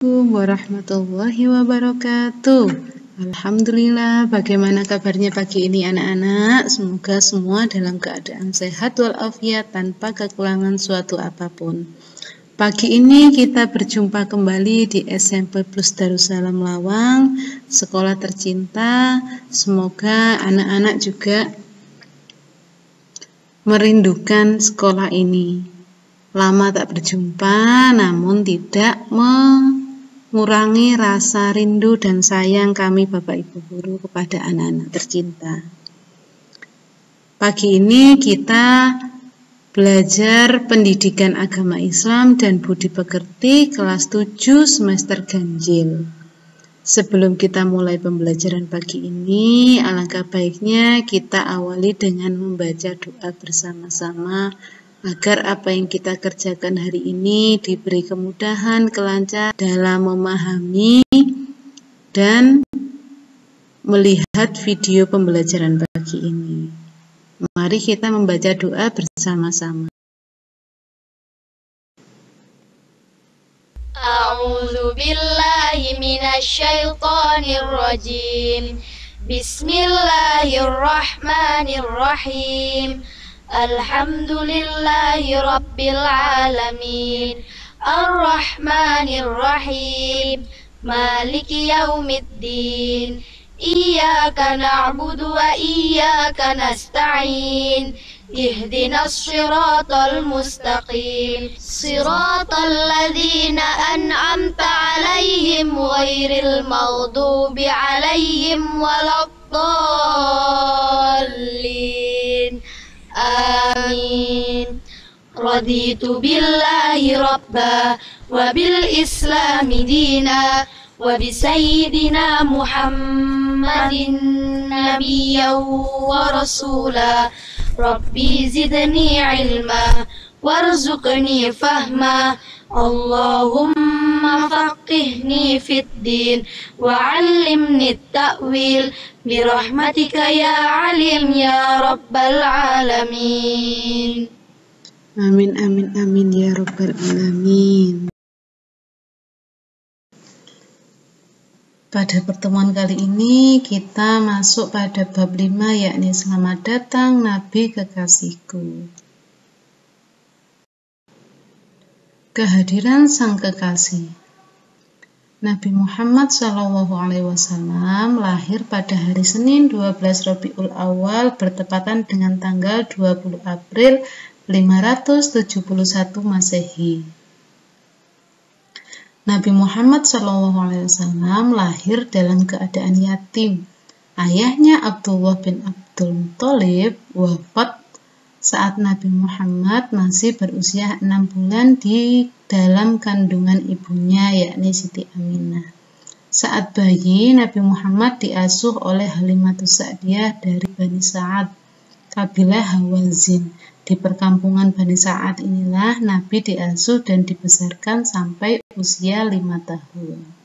Assalamualaikum warahmatullahi wabarakatuh. Alhamdulillah, bagaimana kabarnya pagi ini anak-anak? Semoga semua dalam keadaan sehat walafiat tanpa kekurangan suatu apapun. Pagi ini kita berjumpa kembali di SMP Plus Darussalam Lawang, sekolah tercinta. Semoga anak-anak juga merindukan sekolah ini. Lama tak berjumpa, namun tidak mengurangi rasa rindu dan sayang kami Bapak Ibu Guru kepada anak-anak tercinta. Pagi ini kita belajar pendidikan agama Islam dan budi pekerti kelas 7 semester ganjil. Sebelum kita mulai pembelajaran pagi ini, alangkah baiknya kita awali dengan membaca doa bersama-sama agar apa yang kita kerjakan hari ini diberi kemudahan, kelancaran dalam memahami dan melihat video pembelajaran pagi ini. Mari kita membaca doa bersama-sama. A'udzu billahi minasy syaithanir rajim. Bismillahirrahmanirrahim. Alhamdulillahi rabbil alamin. Ar-Rahmanir Rahim. Maliki yaumiddin. Iyyaka na'budu wa iyyaka nasta'in. Ihdinas siratal mustaqim. Siratal ladzina an'amta 'alaihim ghairil maghdubi 'alaihim waladdallin. Amin. Raditu billahi rabba wa bil islami dina wa bi sayyidina Muhammadin nabiyyan wa rasula. Rabbi zidni ilma warzuqni fahma. Allahumma faqihni fid din wa 'allimni at-ta'wil birahmatika ya alim ya rabbal alamin. Amin amin amin ya rabbal alamin. Pada pertemuan kali ini kita masuk pada bab 5, yakni selamat datang Nabi kekasihku. Kehadiran sang kekasih. Nabi Muhammad SAW lahir pada hari Senin 12 Rabiul Awal bertepatan dengan tanggal 20 April 571 Masehi. Nabi Muhammad SAW lahir dalam keadaan yatim. Ayahnya Abdullah bin Abdul Muthalib wafat saat Nabi Muhammad masih berusia 6 bulan di dalam kandungan ibunya, yakni Siti Aminah. Saat bayi, Nabi Muhammad diasuh oleh Halimatus Sa'diyah dari Bani Sa'ad, kabilah Hawazin. Di perkampungan Bani Sa'ad inilah Nabi diasuh dan dibesarkan sampai usia 5 tahun.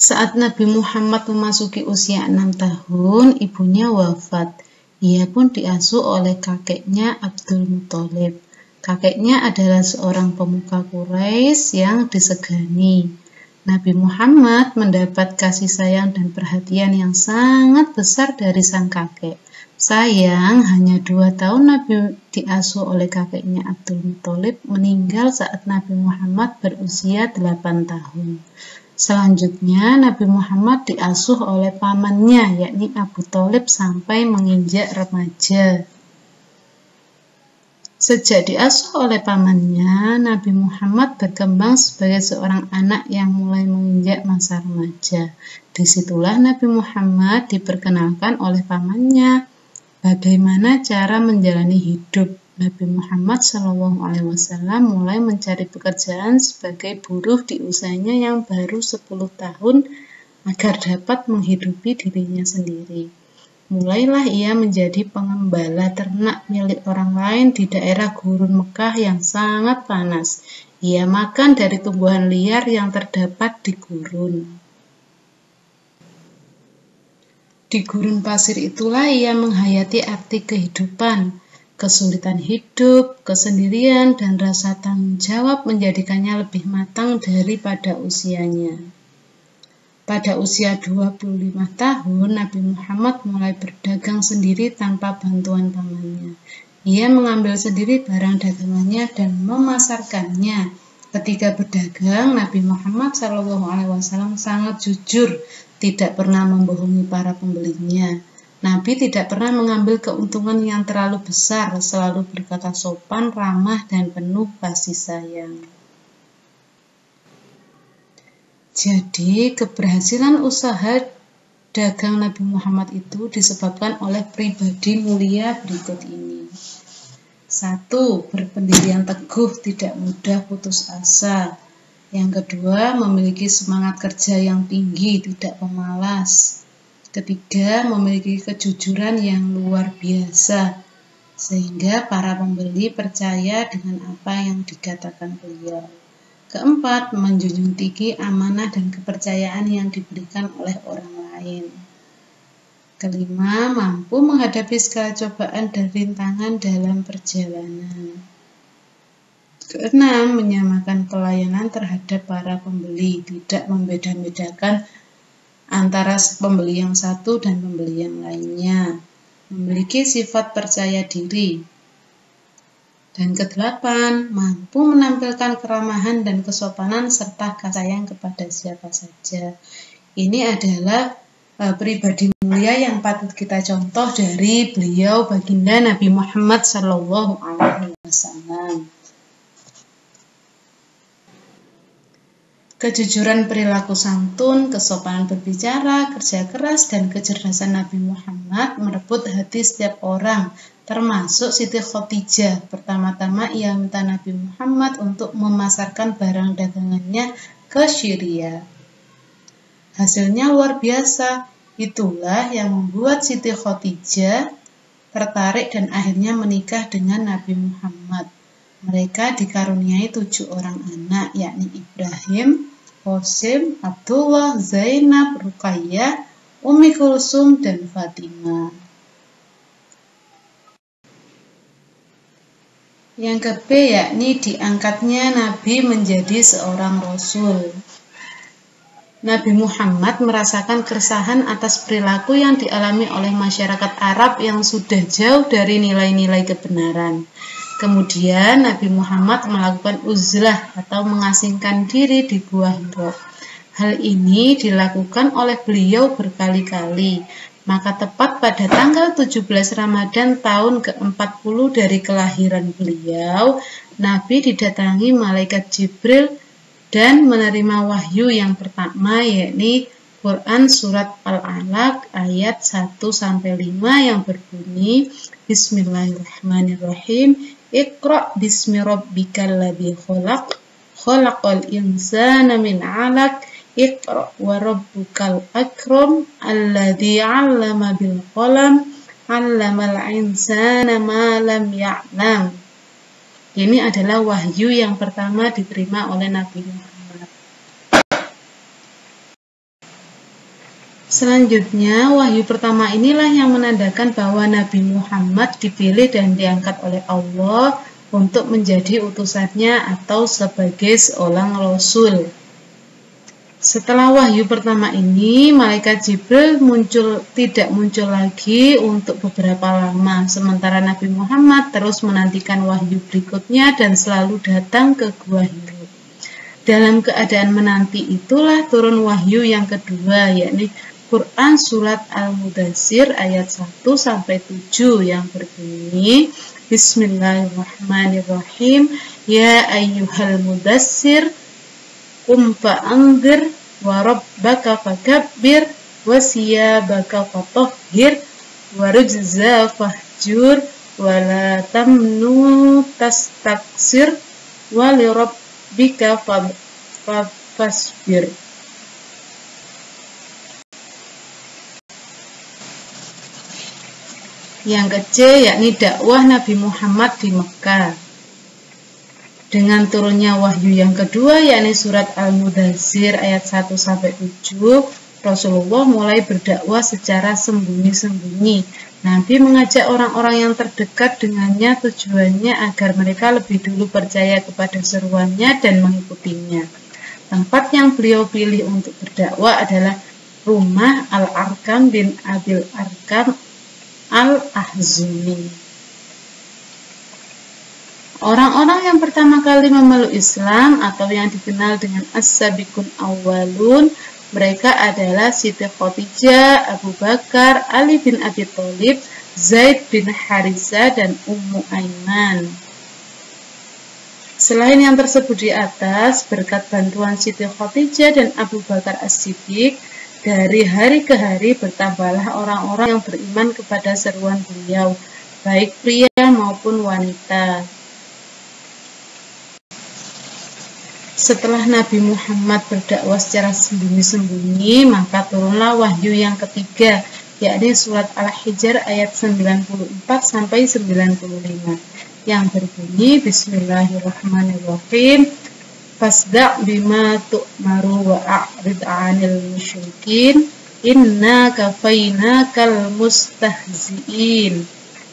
Saat Nabi Muhammad memasuki usia 6 tahun, ibunya wafat. Ia pun diasuh oleh kakeknya Abdul Muthalib. Kakeknya adalah seorang pemuka Quraisy yang disegani. Nabi Muhammad mendapat kasih sayang dan perhatian yang sangat besar dari sang kakek. Sayang, hanya 2 tahun Nabi diasuh oleh kakeknya Abdul Muthalib meninggal saat Nabi Muhammad berusia 8 tahun. Selanjutnya, Nabi Muhammad diasuh oleh pamannya, yakni Abu Thalib, sampai menginjak remaja. Sejak diasuh oleh pamannya, Nabi Muhammad berkembang sebagai seorang anak yang mulai menginjak masa remaja. Disitulah Nabi Muhammad diperkenalkan oleh pamannya bagaimana cara menjalani hidup. Nabi Muhammad SAW mulai mencari pekerjaan sebagai buruh di usahanya yang baru 10 tahun agar dapat menghidupi dirinya sendiri. Mulailah ia menjadi pengembala ternak milik orang lain di daerah gurun Mekah yang sangat panas. Ia makan dari tumbuhan liar yang terdapat di gurun. Di gurun pasir itulah ia menghayati arti kehidupan. Kesulitan hidup, kesendirian, dan rasa tanggung jawab menjadikannya lebih matang daripada usianya. Pada usia 25 tahun, Nabi Muhammad mulai berdagang sendiri tanpa bantuan pamannya. Ia mengambil sendiri barang dagangannya dan memasarkannya. Ketika berdagang, Nabi Muhammad SAW sangat jujur, tidak pernah membohongi para pembelinya. Nabi tidak pernah mengambil keuntungan yang terlalu besar, selalu berkata sopan, ramah, dan penuh kasih sayang. Jadi, keberhasilan usaha dagang Nabi Muhammad itu disebabkan oleh pribadi mulia berikut ini. 1. Berpendirian teguh, tidak mudah putus asa. Yang kedua, memiliki semangat kerja yang tinggi, tidak pemalas. Ketiga, memiliki kejujuran yang luar biasa, sehingga para pembeli percaya dengan apa yang dikatakan beliau. Keempat, menjunjung tinggi amanah dan kepercayaan yang diberikan oleh orang lain. Kelima, mampu menghadapi segala cobaan dan rintangan dalam perjalanan. Keenam, menyamakan pelayanan terhadap para pembeli, tidak membeda-bedakan antara pembeli yang satu dan pembeli yang lainnya. Memiliki sifat percaya diri. Dan kedelapan, mampu menampilkan keramahan dan kesopanan serta kasih sayang kepada siapa saja. Ini adalah pribadi mulia yang patut kita contoh dari beliau baginda Nabi Muhammad SAW. Kejujuran perilaku santun, kesopanan berbicara, kerja keras, dan kecerdasan Nabi Muhammad merebut hati setiap orang, termasuk Siti Khadijah. Pertama-tama ia minta Nabi Muhammad untuk memasarkan barang dagangannya ke Syria. Hasilnya luar biasa. Itulah yang membuat Siti Khadijah tertarik dan akhirnya menikah dengan Nabi Muhammad. Mereka dikaruniai 7 orang anak, yakni Ibrahim, Qasim, Abdullah, Zainab, Ruqayyah, Ummi Kulsum, dan Fatimah. Yang ke-B, yakni diangkatnya Nabi menjadi seorang Rasul. Nabi Muhammad merasakan keresahan atas perilaku yang dialami oleh masyarakat Arab yang sudah jauh dari nilai-nilai kebenaran. Kemudian Nabi Muhammad melakukan uzlah atau mengasingkan diri di Gua Hira. Hal ini dilakukan oleh beliau berkali-kali. Maka tepat pada tanggal 17 Ramadan tahun ke-40 dari kelahiran beliau, Nabi didatangi malaikat Jibril dan menerima wahyu yang pertama, yakni Quran Surat Al-Alaq ayat 1-5 yang berbunyi, Bismillahirrahmanirrahim, Iqra' bismi rabbikal ladzi khalaq, khalaqal insana min 'alaq, Iqra' wa rabbukal akram, alladzi 'allama bil qalam, 'allamal insana ma lam ya'lam. Ini adalah wahyu yang pertama diterima oleh Nabi Muhammad. Selanjutnya, wahyu pertama inilah yang menandakan bahwa Nabi Muhammad dipilih dan diangkat oleh Allah untuk menjadi utusannya atau sebagai seorang Rasul. Setelah wahyu pertama ini, malaikat Jibril tidak muncul lagi untuk beberapa lama, sementara Nabi Muhammad terus menantikan wahyu berikutnya dan selalu datang ke Gua Hira. Dalam keadaan menanti itulah turun wahyu yang kedua, yakni Quran Surat Al-Mudaththir ayat 1-7 yang berbunyi, Bismillahirrahmanirrahim, Ya ayyuhal mudaththir, Qum fa'anzir wa rabbaka fakabbir wa siyabaka fatahhir wa rujza fahjur wa la tamnu tastaksir wa li rabbika fasbir. Yang ke-C, yakni dakwah Nabi Muhammad di Mekah. Dengan turunnya wahyu yang kedua, yakni surat Al-Mudaththir ayat 1-7, Rasulullah mulai berdakwah secara sembunyi-sembunyi. Nabi mengajak orang-orang yang terdekat dengannya, tujuannya agar mereka lebih dulu percaya kepada seruannya dan mengikutinya. Tempat yang beliau pilih untuk berdakwah adalah rumah Al-Arkam bin Abil Arkam Al-Ahzumi. Orang-orang yang pertama kali memeluk Islam atau yang dikenal dengan As-Sabiqun Awwalun, mereka adalah Siti Khadijah, Abu Bakar, Ali bin Abi Thalib, Zaid bin Haritha, dan Ummu Aiman. Selain yang tersebut di atas, berkat bantuan Siti Khadijah dan Abu Bakar As-Siddiq, dari hari ke hari bertambahlah orang-orang yang beriman kepada seruan beliau, baik pria maupun wanita. Setelah Nabi Muhammad berdakwah secara sembunyi-sembunyi, maka turunlah wahyu yang ketiga, yakni surat Al-Hijr ayat 94-95, yang berbunyi Bismillahirrahmanirrahim. Fasda' bima tu'maru wa a'rid 'anil musyrikin inna kafainakal mustahzi'in,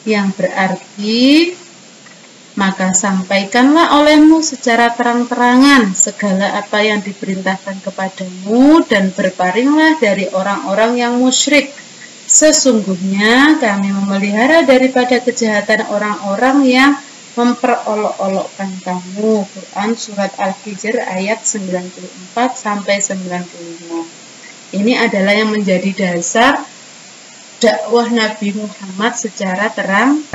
yang berarti maka sampaikanlah olehmu secara terang-terangan segala apa yang diperintahkan kepadamu dan berpalinglah dari orang-orang yang musyrik. Sesungguhnya kami memelihara daripada kejahatan orang-orang yang memperolok-olokkan kamu. Quran Surat Al-Hijr ayat 94-95. Ini adalah yang menjadi dasar dakwah Nabi Muhammad secara terang.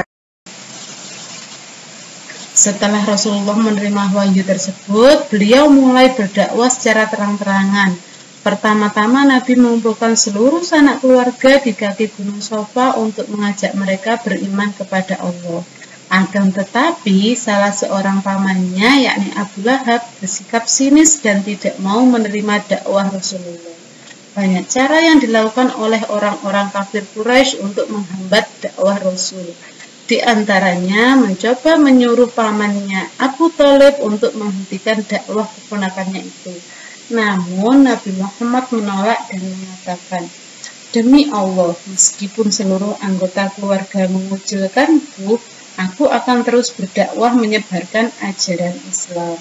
Setelah Rasulullah menerima wahyu tersebut, beliau mulai berdakwah secara terang-terangan. Pertama-tama Nabi mengumpulkan seluruh sanak keluarga di kaki Gunung Shafa untuk mengajak mereka beriman kepada Allah. Akan tetapi, salah seorang pamannya, yakni Abu Lahab, bersikap sinis dan tidak mau menerima dakwah Rasulullah. Banyak cara yang dilakukan oleh orang-orang kafir Quraisy untuk menghambat dakwah Rasul. Di antaranya mencoba menyuruh pamannya Abu Thalib untuk menghentikan dakwah keponakannya itu. Namun Nabi Muhammad menolak dan mengatakan, "Demi Allah, meskipun seluruh anggota keluarga mengucilkanku, aku akan terus berdakwah menyebarkan ajaran Islam."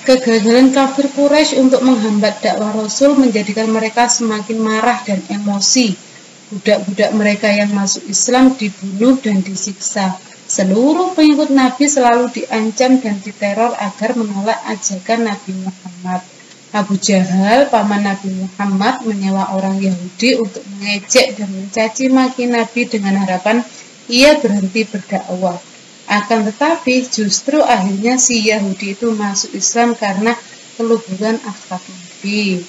Kegagalan kafir Quraisy untuk menghambat dakwah Rasul menjadikan mereka semakin marah dan emosi. Budak-budak mereka yang masuk Islam dibunuh dan disiksa. Seluruh pengikut Nabi selalu diancam dan diteror agar menolak ajakan Nabi Muhammad. Abu Jahal, paman Nabi Muhammad, menyewa orang Yahudi untuk mengejek dan mencaci maki Nabi dengan harapan ia berhenti berdakwah. Akan tetapi justru akhirnya si Yahudi itu masuk Islam karena keluhuran akhlak Nabi.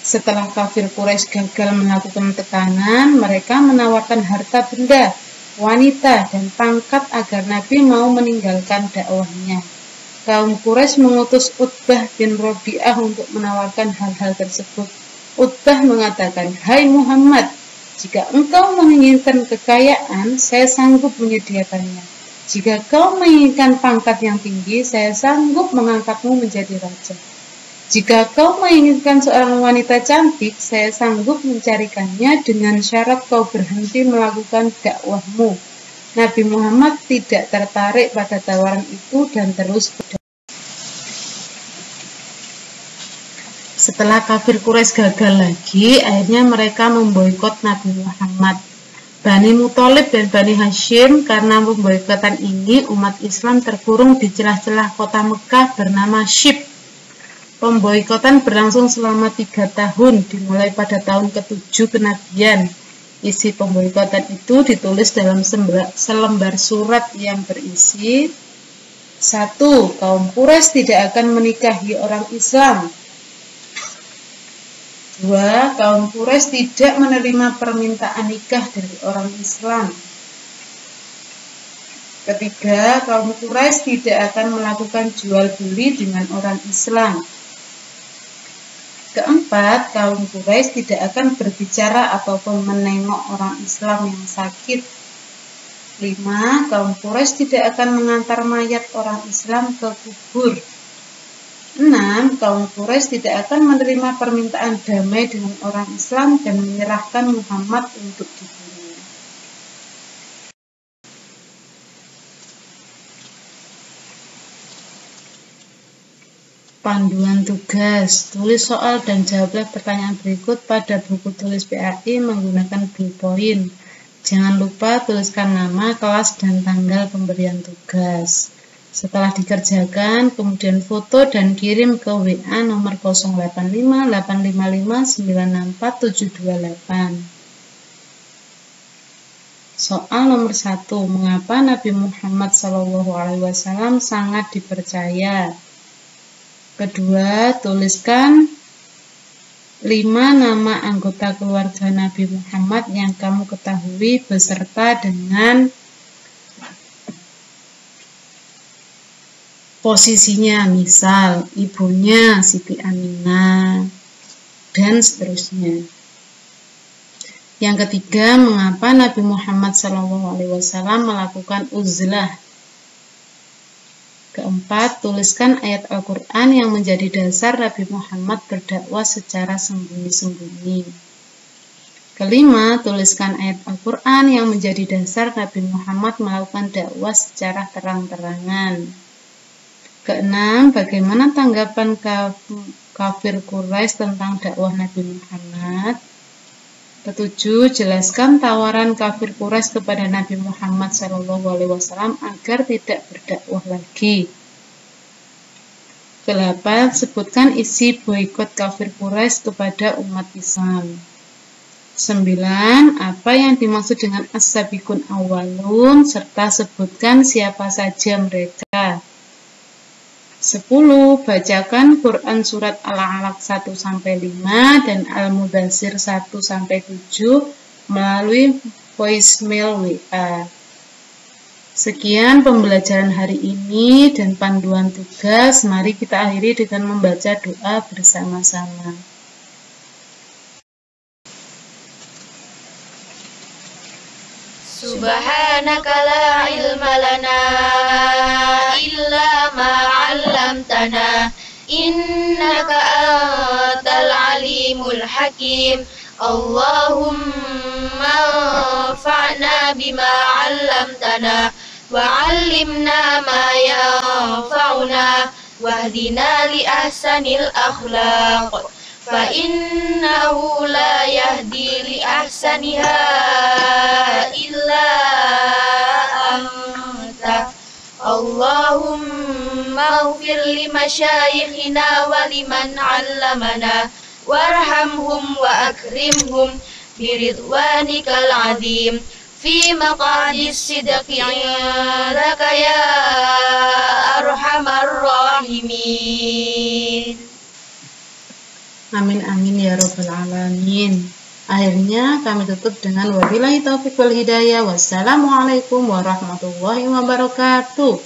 Setelah kafir Quraisy gagal melakukan tekanan, mereka menawarkan harta benda, wanita, dan pangkat agar Nabi mau meninggalkan dakwahnya. Kaum Quraisy mengutus Utbah bin Rabi'ah untuk menawarkan hal-hal tersebut. Utbah mengatakan, "Hai Muhammad, jika engkau menginginkan kekayaan, saya sanggup menyediakannya. Jika kau menginginkan pangkat yang tinggi, saya sanggup mengangkatmu menjadi raja. Jika kau menginginkan seorang wanita cantik, saya sanggup mencarikannya dengan syarat kau berhenti melakukan dakwahmu." Nabi Muhammad tidak tertarik pada tawaran itu dan terus berdakwah. Setelah kafir Quraisy gagal lagi, akhirnya mereka memboikot Nabi Muhammad. Bani Muthalib dan Bani Hashim, karena memboikotan ini, umat Islam terkurung di celah-celah kota Mekah bernama Shib. Pemboikotan berlangsung selama 3 tahun, dimulai pada tahun ke-7 kenabian. Isi pemboikotan itu ditulis dalam selembar surat yang berisi 1. Kaum Quraisy tidak akan menikahi orang Islam. 2. Kaum Quraisy tidak menerima permintaan nikah dari orang Islam. 3. Kaum Quraisy tidak akan melakukan jual beli dengan orang Islam. 4. Kaum Quraisy tidak akan berbicara ataupun menengok orang Islam yang sakit. 5. Kaum Quraisy tidak akan mengantar mayat orang Islam ke kubur. 6. Kaum Quraisy tidak akan menerima permintaan damai dengan orang Islam dan menyerahkan Muhammad untuk dibunuh. Panduan tugas. Tulis soal dan jawablah pertanyaan berikut pada buku tulis PAI menggunakan ballpoint. Jangan lupa tuliskan nama, kelas, dan tanggal pemberian tugas. Setelah dikerjakan, kemudian foto dan kirim ke WA nomor 085 855 964 728. Soal nomor 1. Mengapa Nabi Muhammad SAW sangat dipercaya? Kedua, tuliskan 5 nama anggota keluarga Nabi Muhammad yang kamu ketahui beserta dengan posisinya, misal ibunya Siti Aminah dan seterusnya. Yang ketiga, mengapa Nabi Muhammad SAW melakukan uzlah? Keempat, tuliskan ayat Al-Quran yang menjadi dasar Nabi Muhammad berdakwah secara sembunyi-sembunyi. Kelima, tuliskan ayat Al-Quran yang menjadi dasar Nabi Muhammad melakukan dakwah secara terang-terangan. Keenam, bagaimana tanggapan kafir Quraisy tentang dakwah Nabi Muhammad? Ketujuh, jelaskan tawaran kafir Quraisy kepada Nabi Muhammad SAW agar tidak berdakwah lagi. Kedelapan, sebutkan isi boikot kafir Quraisy kepada umat Islam. 9. Apa yang dimaksud dengan as-sabiqun awwalun serta sebutkan siapa saja mereka. 10. Bacakan Quran Surat Al-Alaq 1-5 dan Al-Mudaththir 1-7 melalui voicemail WA. Sekian pembelajaran hari ini dan panduan tugas. Mari kita akhiri dengan membaca doa bersama-sama. Subhanaka la ilma lana illa ma 'allamtana innaka antal alimul hakim. Allahumma anfa'na bima 'allamtana wa 'allimna ma yanfa'una wahdina li ahsanil akhlaq fa innahu la yahdi li ahsaniha illa anta. Allahumma ighfir li masyayikhina wa liman 'allamana warhamhum wa akrimhum biridwanikal 'azim fi maqadis sidqi 'indaka ya arhamar rahimin. Amin amin ya rabbal alamin. Akhirnya kami tutup dengan wabillahi taufiq wal hidayah. Wassalamualaikum warahmatullahi wabarakatuh.